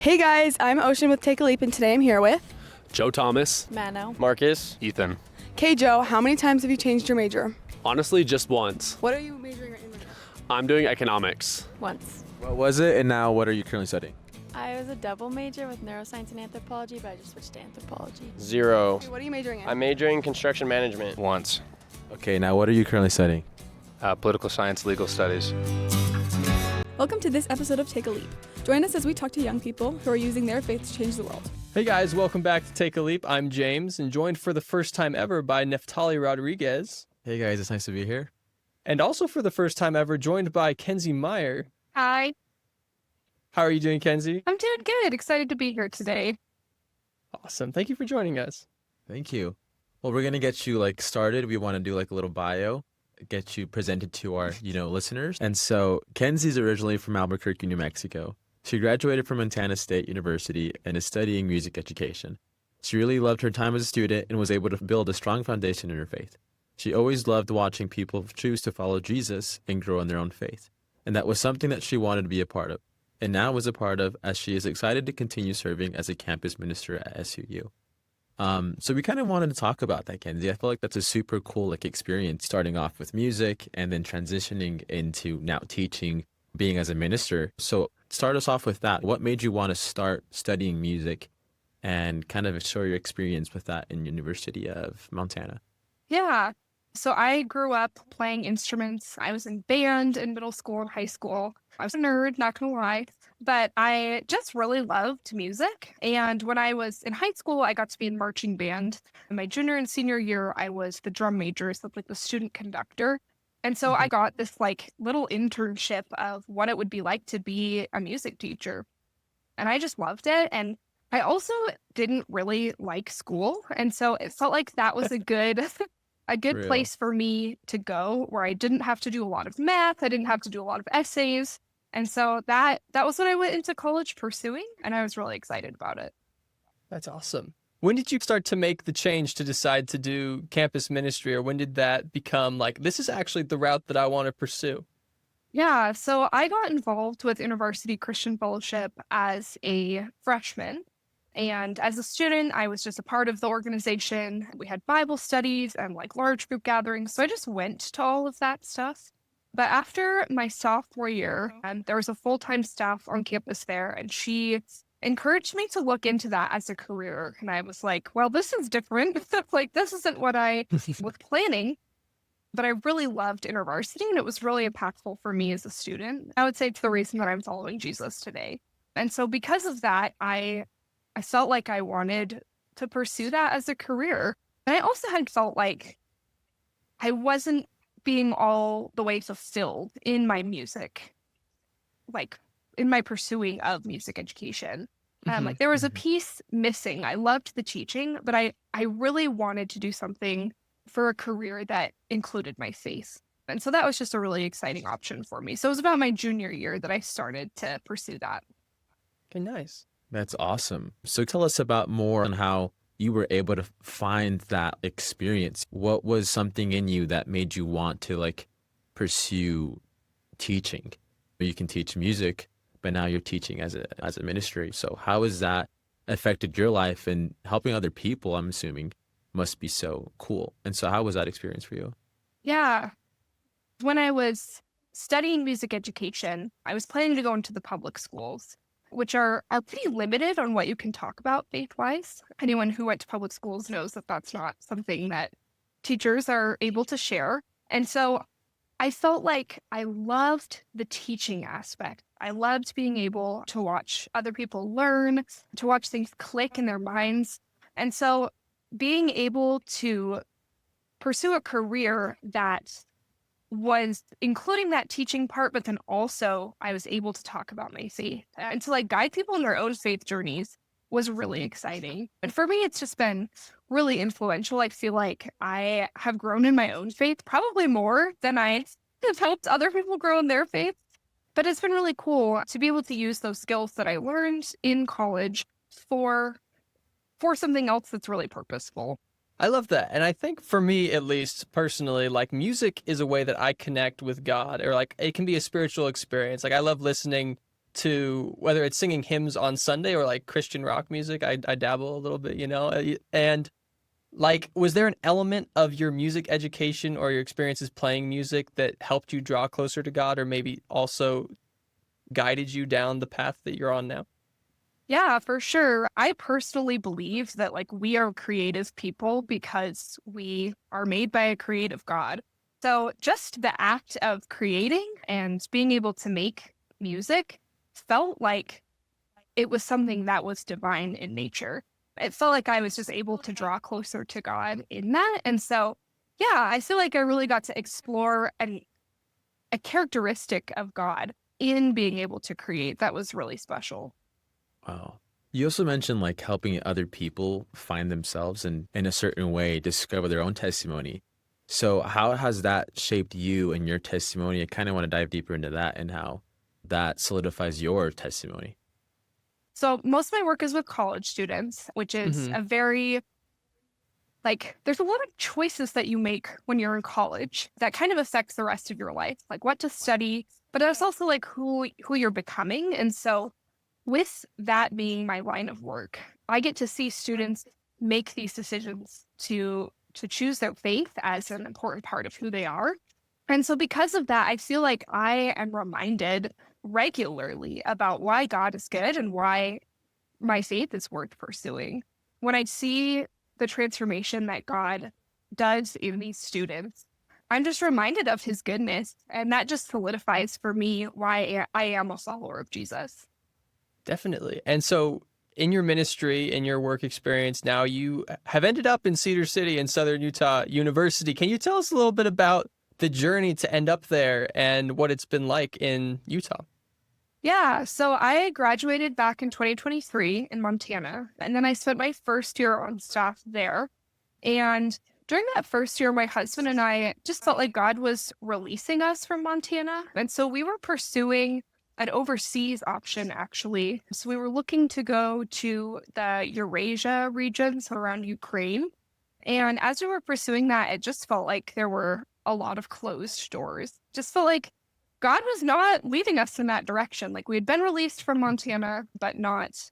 Hey guys, I'm Ocean with Take a Leap, and today I'm here with Joe Thomas. Mano. Marcus. Ethan. Okay, Joe, how many times have you changed your major? Honestly, just once. What are you majoring in right now? I'm doing economics. Once. What was it, and now what are you currently studying? I was a double major with neuroscience and anthropology, but I just switched to anthropology. 0. Okay, what are you majoring in? I'm majoring in construction management. Once. Okay, now what are you currently studying? Political science, legal studies. Welcome to this episode of Take a Leap. Join us as we talk to young people who are using their faith to change the world. Hey guys, welcome back to Take a Leap. I'm James, and joined for the first time ever by Neftali Rodriguez. Hey guys, it's nice to be here. And also for the first time ever, joined by Kenzie Meyer. Hi, How are you doing, Kenzie? I'm doing good. Excited to be here today. Awesome. Thank you for joining us. Thank you. Well, we're going to get you started. We want to do a little bio, get you presented to our, listeners. And so Kenzie's originally from Albuquerque, New Mexico. She graduated from Montana State University and is studying music education. She really loved her time as a student and was able to build a strong foundation in her faith. She always loved watching people choose to follow Jesus and grow in their own faith. And that was something that she wanted to be a part of, and now is a part of, as she is excited to continue serving as a campus minister at SUU. So we kind of wanted to talk about that, Kenzie. I feel like that's a super cool experience, starting off with music and then transitioning into now teaching, being as a minister. So start us off with that. What made you want to start studying music and kind of share your experience with that in University of Montana? Yeah. So I grew up playing instruments. I was in band in middle school and high school. I was a nerd, not gonna lie, but I just really loved music. And when I was in high school, I got to be in marching band. In my junior and senior year, I was the drum major, so the student conductor. And so I got this little internship of what it would be like to be a music teacher. And I just loved it. And I also didn't really like school. And so it felt like that was a good Real. place for me to go, where I didn't have to do a lot of math. I didn't have to do a lot of essays. And so that was what I went into college pursuing. And I was really excited about it. That's awesome. When did you start to make the change to decide to do campus ministry, or when did that become this is actually the route that I want to pursue? Yeah, so I got involved with InterVarsity Christian Fellowship as a freshman. And as a student, I was just a part of the organization. We had Bible studies and large group gatherings. So I just went to all of that stuff. But after my sophomore year, there was a full-time staff on campus there, and she encouraged me to look into that as a career. And I was like, well, this is different. This isn't what I was planning. But I really loved InterVarsity, and it was really impactful for me as a student. I would say it's the reason that I'm following Jesus today. And so because of that, I felt like I wanted to pursue that as a career. And I also had felt like I wasn't being all the way fulfilled in my music, in my pursuing of music education. There was a piece missing. I loved the teaching, but I really wanted to do something for a career that included my faith. And so that was just a really exciting option for me. So it was about my junior year that I started to pursue that. Okay, nice. That's awesome. So tell us about more on how you were able to find that experience. What was something in you that made you want to pursue teaching? You can teach music, but now you're teaching as a ministry. So how has that affected your life, and helping other people, I'm assuming, must be so cool. And so how was that experience for you? Yeah. When I was studying music education, I was planning to go into the public schools, which are pretty limited on what you can talk about faith-wise. Anyone who went to public schools knows that that's not something that teachers are able to share. And so I felt like I loved the teaching aspect. I loved being able to watch other people learn, to watch things click in their minds. And so being able to pursue a career that was including that teaching part, but then also I was able to talk about my faith and to guide people in their own faith journeys was really exciting. And for me, it's just been really influential. I feel like I have grown in my own faith, probably more than I have helped other people grow in their faith. But it's been really cool to be able to use those skills that I learned in college for something else that's really purposeful. I love that. And I think for me, at least personally, music is a way that I connect with God, or it can be a spiritual experience. I love listening to whether it's singing hymns on Sunday or like Christian rock music. I dabble a little bit, you know, and like, was there an element of your music education or your experiences playing music that helped you draw closer to God, or maybe also guided you down the path that you're on now? Yeah, for sure. I personally believe that like we are creative people because we are made by a creative God. So just the act of creating and being able to make music felt like it was something that was divine in nature. It felt like I was just able to draw closer to God in that. And so, yeah, I feel like I really got to explore a characteristic of God in being able to create that was really special. Wow. You also mentioned like helping other people find themselves and in a certain way discover their own testimony. So how has that shaped you and your testimony? I kind of want to dive deeper into that and how that solidifies your testimony. So most of my work is with college students, which is Mhm. a very, like, there's a lot of choices that you make when you're in college that kind of affects the rest of your life, like what to study, but there's also like who you're becoming. And so with that being my line of work, I get to see students make these decisions to choose their faith as an important part of who they are. And so because of that, I feel like I am reminded regularly about why God is good and why my faith is worth pursuing. When I see the transformation that God does in these students, I'm just reminded of his goodness. And that just solidifies for me why I am a follower of Jesus. Definitely. And so in your ministry, in your work experience now, you have ended up in Cedar City in Southern Utah University. Can you tell us a little bit about the journey to end up there and what it's been like in Utah? Yeah, so I graduated back in 2023 in Montana, and then I spent my first year on staff there. And during that first year, my husband and I just felt like God was releasing us from Montana. And so we were pursuing an overseas option, actually. So we were looking to go to the Eurasia region, so around Ukraine. And as we were pursuing that, it just felt like there were a lot of closed doors. Just felt like God was not leading us in that direction. Like we had been released from Montana, but not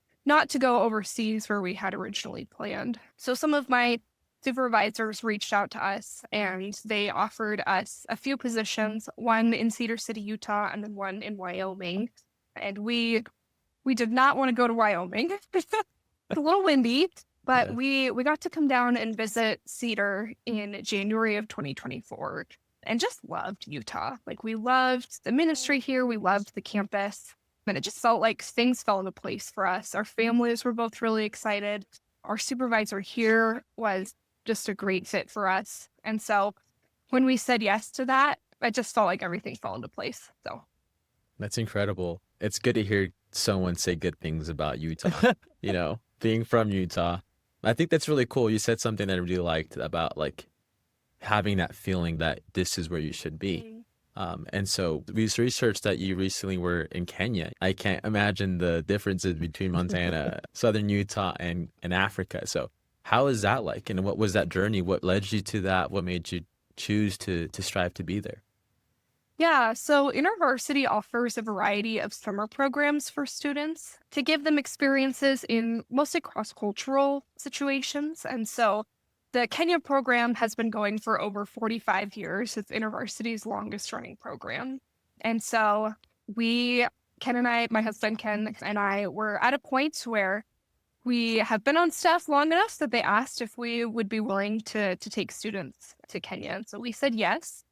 to go overseas where we had originally planned. So some of my supervisors reached out to us and they offered us a few positions, one in Cedar City, Utah, and then one in Wyoming. And we did not want to go to Wyoming. It's a little windy, but Yeah. we got to come down and visit Cedar in January of 2024 and just loved Utah. Like we loved the ministry here, we loved the campus, and it just felt like things fell into place for us. Our families were both really excited. Our supervisor here was just a great fit for us. And so when we said yes to that, I just felt like everything fell into place. So That's incredible. It's good to hear someone say good things about Utah, you know, being from Utah. I think that's really cool. You said something that I really liked about like having that feeling that this is where you should be. And so we researched that you recently were in Kenya. I can't imagine the differences between Montana, Southern Utah, and Africa. So how is that like? And what was that journey? What led you to that? What made you choose to strive to be there? yeah, so InterVarsity offers a variety of summer programs for students to give them experiences in mostly cross-cultural situations. And so the Kenya program has been going for over 45 years. It's InterVarsity's longest running program. And so Ken and I, my husband Ken and I were at a point where we have been on staff long enough that they asked if we would be willing to take students to Kenya. And so we said yes.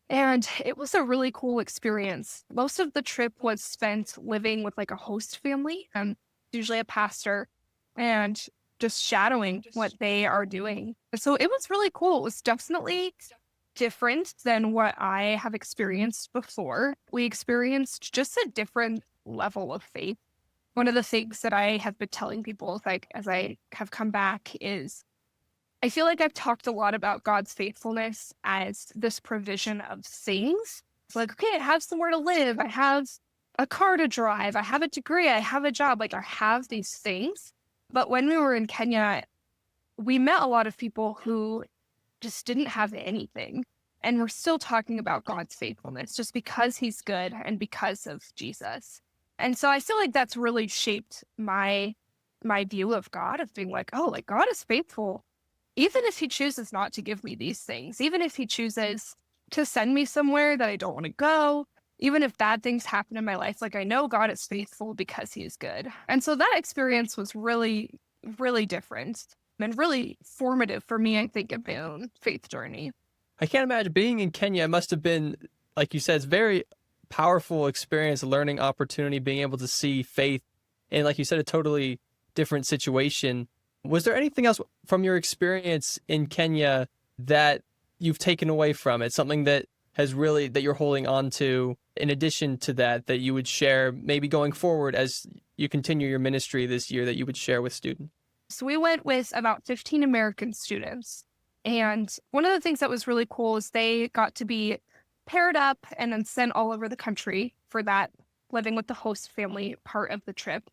And it was a really cool experience. Most of the trip was spent living with like a host family, usually a pastor, and just shadowing what they are doing. So it was really cool. It was definitely different than what I have experienced before. We experienced just a different level of faith. One of the things that I have been telling people, like as I have come back, is I feel like I've talked a lot about God's faithfulness as this provision of things. It's like, okay, I have somewhere to live. I have a car to drive. I have a degree. I have a job. Like I have these things. But when we were in Kenya, we met a lot of people who just didn't have anything. And we're still talking about God's faithfulness just because he's good and because of Jesus. And so I feel like that's really shaped my view of God, of being like, oh, like God is faithful. Even if he chooses not to give me these things, even if he chooses to send me somewhere that I don't want to go, even if bad things happen in my life, like I know God is faithful because he is good. And so that experience was really, really different and really formative for me, I think, in my own faith journey. I can't imagine being in Kenya must have been, like you said, it's very powerful experience, learning opportunity, being able to see faith in, like you said, a totally different situation. Was there anything else from your experience in Kenya that you've taken away from it? Something that has really, that you're holding on to in addition to that you would share maybe going forward as you continue your ministry this year that you would share with students? So we went with about 15 American students. And one of the things that was really cool is they got to be paired up and then sent all over the country for that living with the host family part of the trip.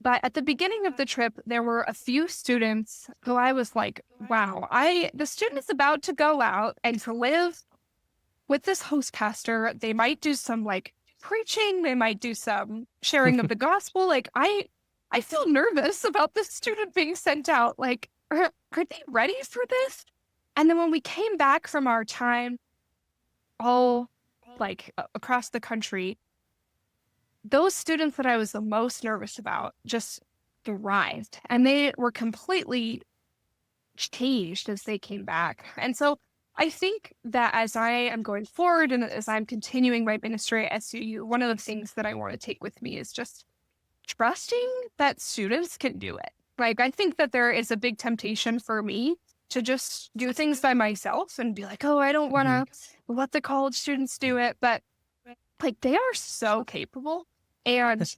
But at the beginning of the trip, there were a few students who I was like, wow, the student is about to go out and to live with this host pastor. They might do some like preaching. They might do some sharing of the gospel. Like I feel nervous about this student being sent out. Like, are they ready for this? And then when we came back from our time all like across the country, those students that I was the most nervous about just thrived, and they were completely changed as they came back. And so I think that as I am going forward and as I'm continuing my ministry at SUU, one of the things that I want to take with me is just trusting that students can do it. Like, I think that there is a big temptation for me to just do things by myself and be like, oh, I don't want to let the college students do it. But like, they are so capable. And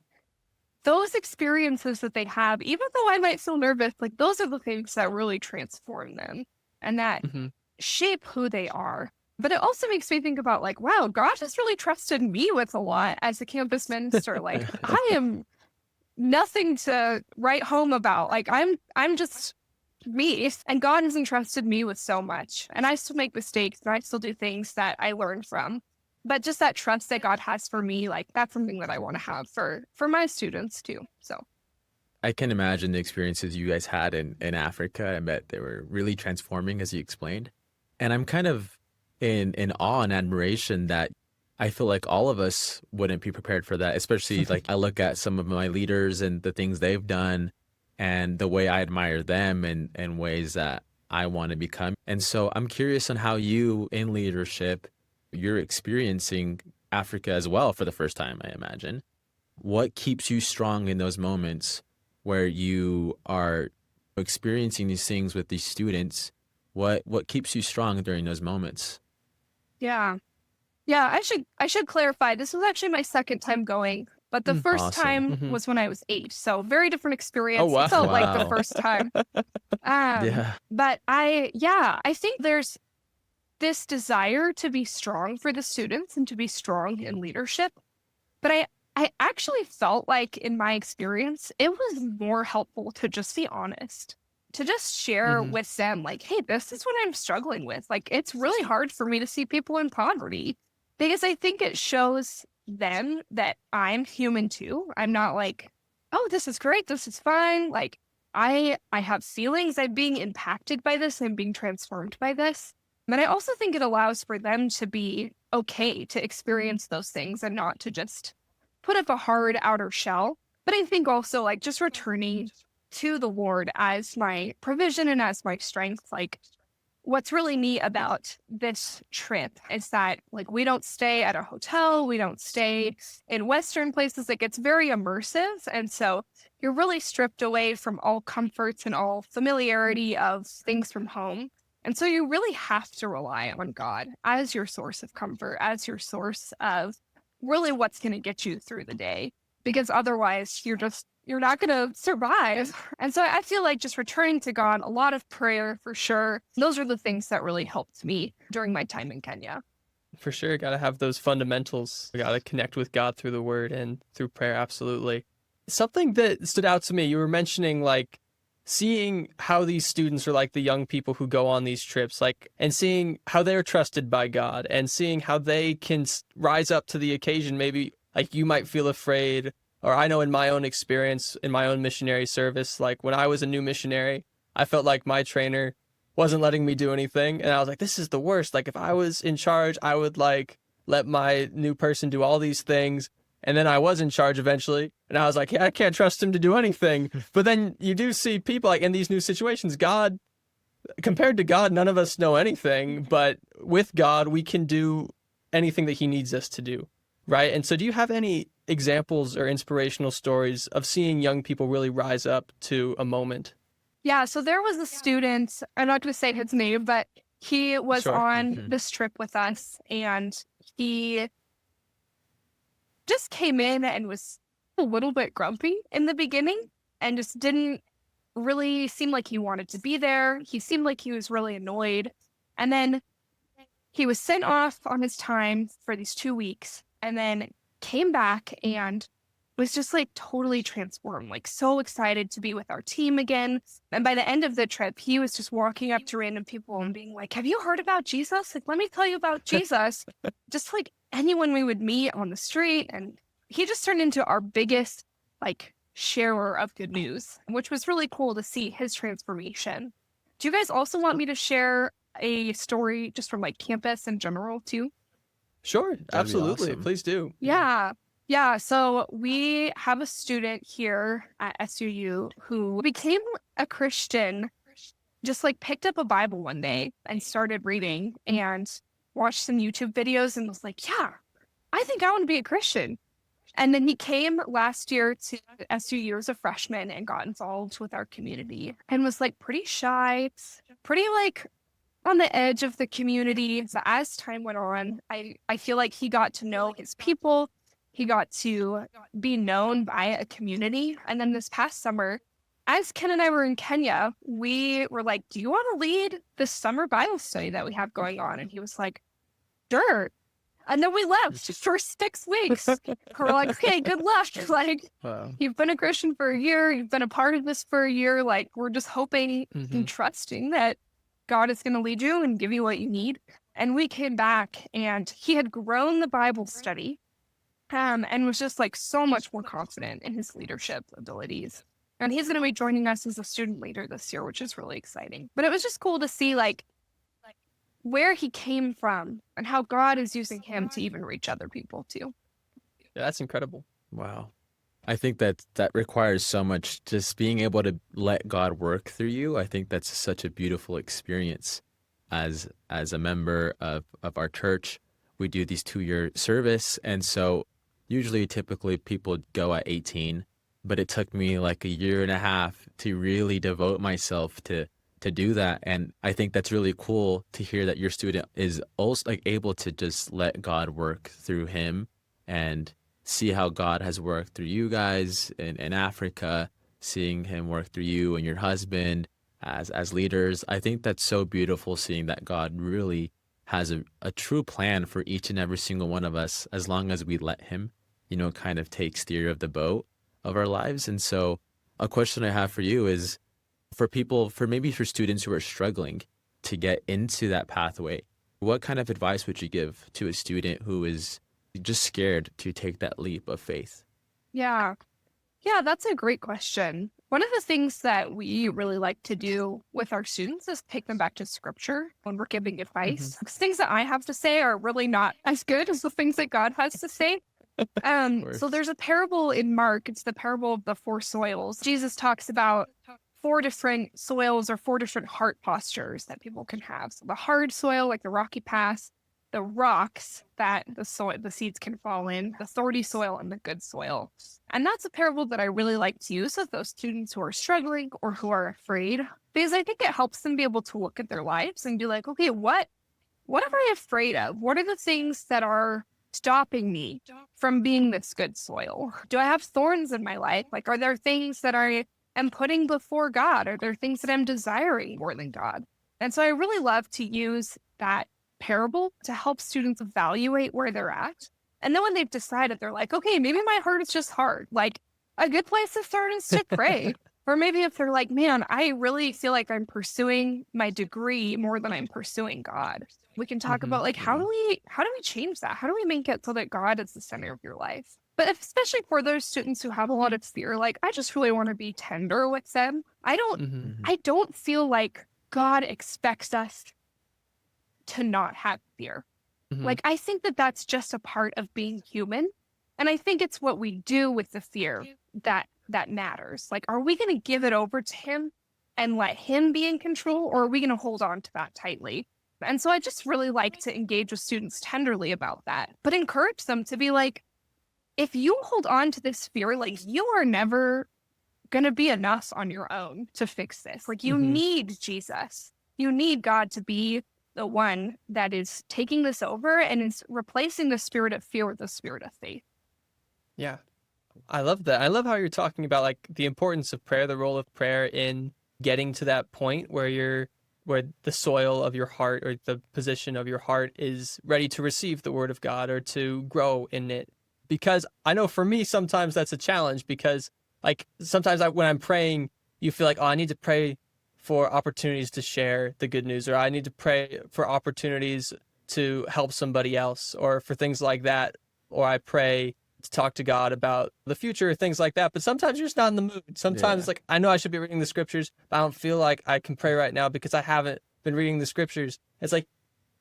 those experiences that they have, even though I might feel nervous, like those are the things that really transform them and that shape who they are. But it also makes me think about like, wow, God has really trusted me with a lot as a campus minister. Like, I am nothing to write home about. Like, I'm just me, and God has entrusted me with so much. And I still make mistakes and I still do things that I learn from. But just that trust that God has for me, like that's something that I want to have for my students too. So I can imagine the experiences you guys had in Africa. I bet they were really transforming, as you explained. And I'm kind of in awe and admiration that I feel like all of us wouldn't be prepared for that, especially like I look at some of my leaders and the things they've done and the way I admire them and ways that I want to become. And so I'm curious on how you in leadership, you're experiencing Africa as well for the first time, I imagine. What keeps you strong in those moments where you are experiencing these things with these students? What keeps you strong during those moments? yeah, I should clarify. This was actually my second time going, but the first Awesome. time was when I was 8. So very different experience. Oh, wow. It felt like Wow. the first time. Yeah. But I think there's this desire to be strong for the students and to be strong in leadership. But I actually felt like in my experience, it was more helpful to just be honest, to just share with them like, hey, this is what I'm struggling with. Like, it's really hard for me to see people in poverty because I think it shows them that I'm human too. I'm not like, oh, this is great. This is fine. Like, I have feelings. I'm being impacted by this. I'm being transformed by this. And I also think it allows for them to be okay to experience those things and not to just put up a hard outer shell. But I think also like just returning to the Lord as my provision and as my strength. Like, what's really neat about this trip is that like we don't stay at a hotel, we don't stay in Western places. Like, it's very immersive. And so you're really stripped away from all comforts and all familiarity of things from home. And so you really have to rely on God as your source of comfort, as your source of really what's going to get you through the day, because otherwise you're not going to survive. And so I feel like just returning to God, a lot of prayer for sure. Those are the things that really helped me during my time in Kenya. For sure, got to have those fundamentals. We got to connect with God through the word and through prayer, absolutely. Something that stood out to me, you were mentioning like seeing how these students are like the young people who go on these trips, like, and seeing how they're trusted by God and seeing how they can rise up to the occasion. Maybe like you might feel afraid or I know in my own experience, in my own missionary service, like when I was a new missionary, I felt like my trainer wasn't letting me do anything. And I was like, this is the worst. Like if I was in charge, I would like let my new person do all these things. And then I was in charge eventually. And I was like, yeah, I can't trust him to do anything. But then you do see people like in these new situations, God, compared to God, none of us know anything. But with God, we can do anything that he needs us to do. Right. And so do you have any examples or inspirational stories of seeing young people really rise up to a moment? Yeah, so there was a student, I'm not going to say his name, but he was Sure. on this trip with us, and he just came in and was a little bit grumpy in the beginning and just didn't really seem like he wanted to be there. He seemed like he was really annoyed. And then he was sent off on his time for these 2 weeks and then came back and was just like totally transformed, like so excited to be with our team again. And by the end of the trip, he was just walking up to random people and being like, have you heard about Jesus? Like, let me tell you about Jesus. Just like anyone we would meet on the street. And he just turned into our biggest like sharer of good news, which was really cool to see his transformation. Do you guys also want me to share a story just from like campus in general too? Sure. Absolutely. awesome. Please do. Yeah, so we have a student here at SUU who became a Christian, just like picked up a Bible one day and started reading and watched some YouTube videos and was like, yeah, I think I want to be a Christian. And then he came last year to SUU as a freshman and got involved with our community and was like pretty shy, pretty like on the edge of the community. So as time went on, I feel like he got to know his people. He got to be known by a community. And then this past summer, as Ken and I were in Kenya, we were like, do you want to lead this summer Bible study that we have going on? And he was like, sure. And then we left for 6 weeks. We're like, okay, good luck. Like, Wow. you've been a Christian for a year. You've been a part of this for a year. Like, we're just hoping and trusting that God is going to lead you and give you what you need. And we came back and he had grown the Bible study. And was just like so much more confident in his leadership abilities. And he's going to be joining us as a student leader this year, which is really exciting. But it was just cool to see like where he came from and how God is using him to even reach other people too. Yeah, that's incredible. Wow. I think that requires so much, just being able to let God work through you. I think that's such a beautiful experience as a member of our church. We do these 2-year service. And so typically people go at 18, but it took me like a year and a half to really devote myself to do that. And I think that's really cool to hear that your student is also like able to just let God work through him and see how God has worked through you guys in Africa, seeing him work through you and your husband as leaders. I think that's so beautiful, seeing that God really has a true plan for each and every single one of us, as long as we let him, kind of take steer of the boat of our lives. And so a question I have for you is for students who are struggling to get into that pathway, what kind of advice would you give to a student who is just scared to take that leap of faith? Yeah, that's a great question. One of the things that we really like to do with our students is take them back to scripture when we're giving advice. 'Cause things that I have to say are really not as good as the things that God has to say. So there's a parable in Mark. It's the parable of the 4 soils. Jesus talks about 4 different soils or 4 different heart postures that people can have. So the hard soil, like the rocky pass, the rocks that the seeds can fall in, the thorny soil, and the good soil. And that's a parable that I really like to use with those students who are struggling or who are afraid, because I think it helps them be able to look at their lives and be like, okay, what am I afraid of? What are the things that are stopping me from being this good soil? Do I have thorns in my life? Like, are there things that I am putting before God? Are there things that I'm desiring more than God? And so I really love to use that parable to help students evaluate where they're at. And then when they've decided, they're like, okay, maybe my heart is just hard. Like, a good place to start is to pray. Or maybe if they're like, man, I really feel like I'm pursuing my degree more than I'm pursuing God. We can talk about like, how do we change that? How do we make it so that God is the center of your life? But especially for those students who have a lot of fear, like I just really want to be tender with them. I don't feel like God expects us to not have fear. Like I think that that's just a part of being human. And I think it's what we do with the fear that matters. Like, are we going to give it over to him and let him be in control, or are we going to hold on to that tightly? And so I just really like to engage with students tenderly about that, but encourage them to be like, if you hold on to this fear, like you are never going to be enough on your own to fix this. Like you need Jesus. You need God to be the one that is taking this over and is replacing the spirit of fear with the spirit of faith. Yeah. I love that. I love how you're talking about like the importance of prayer, the role of prayer in getting to that point where the soil of your heart or the position of your heart is ready to receive the word of God or to grow in it. Because I know for me, sometimes that's a challenge because like sometimes when I'm praying, you feel like, oh, I need to pray for opportunities to share the good news, or I need to pray for opportunities to help somebody else, or for things like that. Or I pray to talk to God about the future, things like that. But sometimes you're just not in the mood. Sometimes like, I know I should be reading the scriptures, but I don't feel like I can pray right now because I haven't been reading the scriptures. It's like,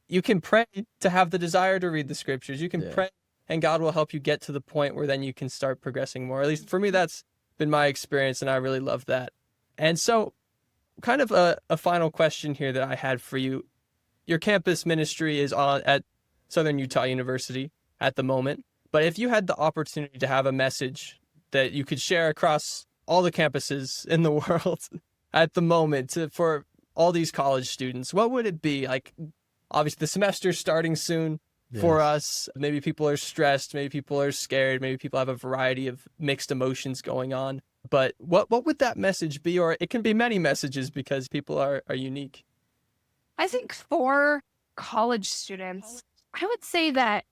you can pray to have the desire to read the scriptures. You can pray and God will help you get to the point where then you can start progressing more. At least for me, that's been my experience, and I really love that. And so kind of a final question here that I had for you. Your campus ministry is on at Southern Utah University at the moment, but if you had the opportunity to have a message that you could share across all the campuses in the world at the moment for all these college students, what would it be? Like, obviously the semester's starting soon. For us, maybe people are stressed, maybe people are scared, maybe people have a variety of mixed emotions going on. But what would that message be? Or it can be many messages because people are unique. I think for college students, I would say that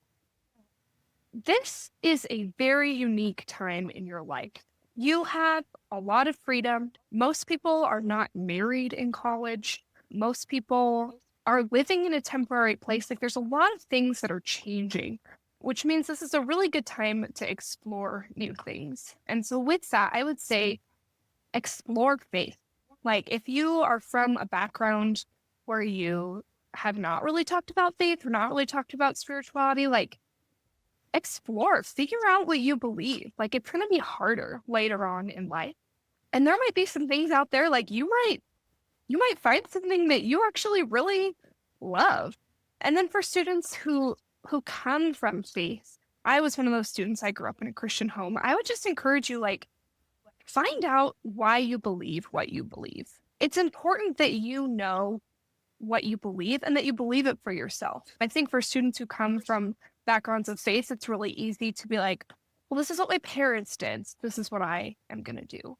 this is a very unique time in your life. You have a lot of freedom. Most people are not married in college. Most people are living in a temporary place. Like there's a lot of things that are changing, which means this is a really good time to explore new things. And so with that, I would say explore faith. Like if you are from a background where you have not really talked about faith or not really talked about spirituality, like explore, figure out what you believe. Like it's going to be harder later on in life. And there might be some things out there, like you might find something that you actually really love. And then for students who come from faith, I was one of those students. I grew up in a Christian home. I would just encourage you, like, find out why you believe what you believe. It's important that you know what you believe and that you believe it for yourself. I think for students who come from backgrounds of faith, it's really easy to be like, well, this is what my parents did. So this is what I am going to do.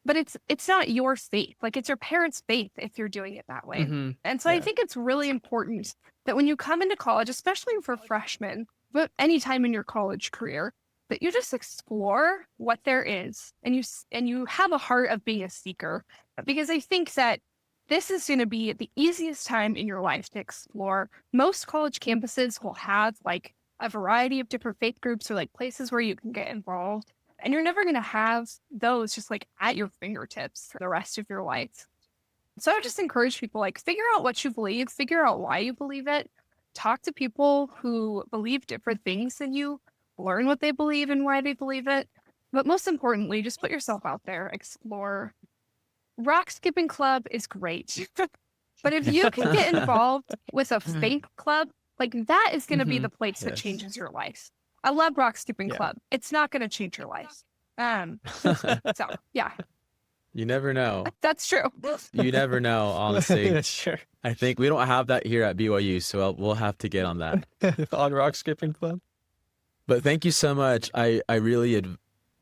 But it's not your faith. Like it's your parents' faith if you're doing it that way. And so I think it's really important that when you come into college, especially for freshmen, but any time in your college career, that you just explore what there is and you have a heart of being a seeker. Because I think that this is going to be the easiest time in your life to explore. Most college campuses will have like a variety of different faith groups or like places where you can get involved. And you're never going to have those just like at your fingertips for the rest of your life. So I would just encourage people, like, figure out what you believe, figure out why you believe it, talk to people who believe different things than you, learn what they believe and why they believe it. But most importantly, just put yourself out there, explore. Rock skipping club is great. But if you can get involved with a faith club, like that is going to be the place that changes your life. I love rock skipping club. It's not going to change your life. So yeah. You never know. That's true. You never know, honestly. Sure. I think we don't have that here at BYU, so we'll have to get on that. On Rock Skipping Club. But thank you so much. I really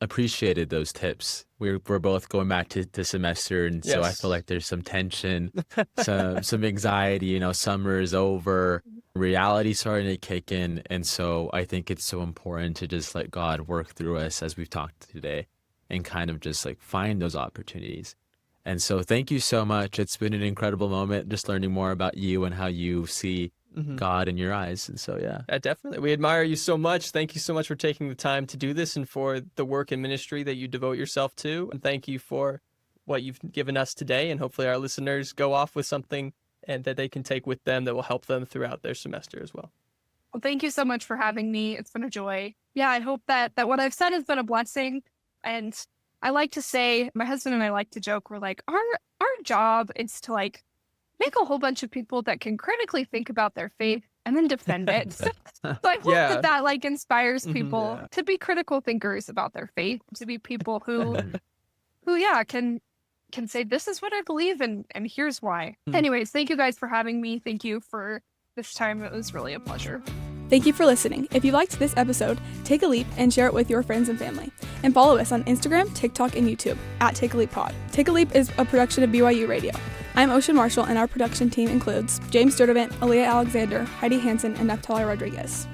appreciated those tips. We're both going back to semester, and so I feel like there's some tension, some anxiety. You know, summer is over, reality starting to kick in, and so I think it's so important to just let God work through us as we've talked today, and kind of just like find those opportunities. And so thank you so much. It's been an incredible moment just learning more about you and how you see God in your eyes. And so, yeah. Definitely. We admire you so much. Thank you so much for taking the time to do this and for the work and ministry that you devote yourself to. And thank you for what you've given us today. And hopefully our listeners go off with something and that they can take with them that will help them throughout their semester as well. Well, thank you so much for having me. It's been a joy. Yeah, I hope that what I've said has been a blessing. And I like to say, my husband and I like to joke, we're like, our job is to like make a whole bunch of people that can critically think about their faith and then defend it. So I hope that like inspires people to be critical thinkers about their faith, to be people who can say, this is what I believe and here's why. Anyways, thank you guys for having me. Thank you for this time. It was really a pleasure. Thank you for listening. If you liked this episode, take a leap and share it with your friends and family. And follow us on Instagram, TikTok, and YouTube at Take a Leap Pod. Take a Leap is a production of BYU Radio. I'm Ocean Marshall, and our production team includes James Sturdivant, Aaliyah Alexander, Heidi Hansen, and Neftali Rodriguez.